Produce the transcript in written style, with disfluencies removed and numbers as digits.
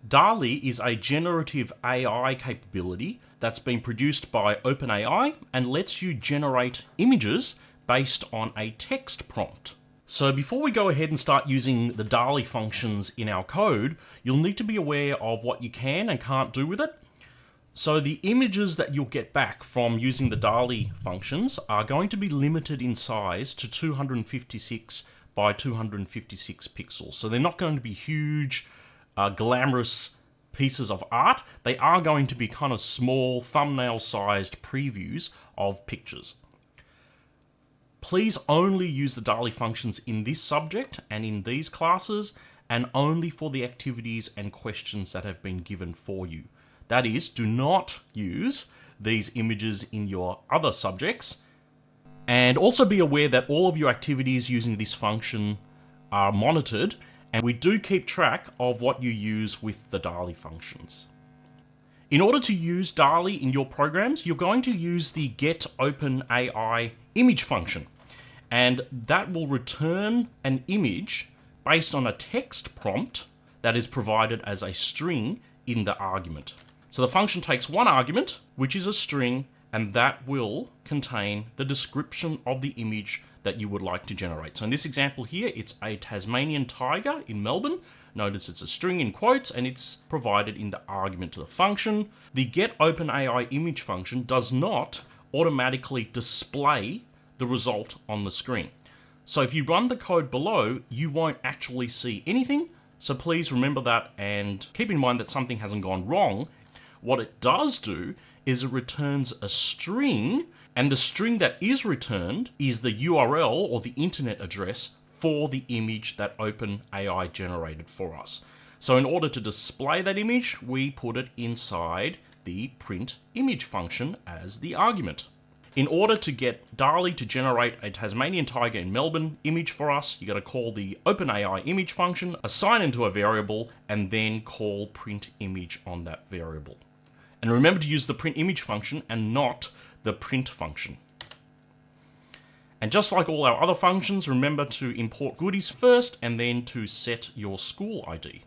DALL-E is a generative AI capability that's been produced by OpenAI and lets you generate images based on a text prompt. So before we go ahead and start using the DALL-E functions in our code, you'll need to be aware of what you can and can't do with it. So the images that you'll get back from using the DALL-E functions are going to be limited in size to 256 by 256 pixels. So they're not going to be huge, glamorous pieces of art. They are going to be kind of small, thumbnail-sized previews of pictures. Please only use the DALL-E functions in this subject and in these classes, and only for the activities and questions that have been given for you. That is, do not use these images in your other subjects. And also be aware that all of your activities using this function are monitored, and we do keep track of what you use with the DALL-E functions. In order to use DALL-E in your programs, you're going to use the getOpenAIImage function. And that will return an image based on a text prompt that is provided as a string in the argument. So the function takes one argument, which is a string, and that will contain the description of the image that you would like to generate. So in this example here, it's a Tasmanian tiger in Melbourne. Notice it's a string in quotes, and it's provided in the argument to the function. The getOpenAIImage function does not automatically display the result on the screen. So if you run the code below, you won't actually see anything. So please remember that and keep in mind that something hasn't gone wrong. What it does do is it returns a string, and the string that is returned is the URL or the internet address for the image that OpenAI generated for us. So in order to display that image, we put it inside the printImage function as the argument. In order to get DALL-E to generate a Tasmanian tiger in Melbourne image for us, you got to call the OpenAIImage function, assign into a variable, and then call printImage on that variable. And remember to use the printImage function and not the print function. And just like all our other functions, remember to import goodies first and then to set your school ID.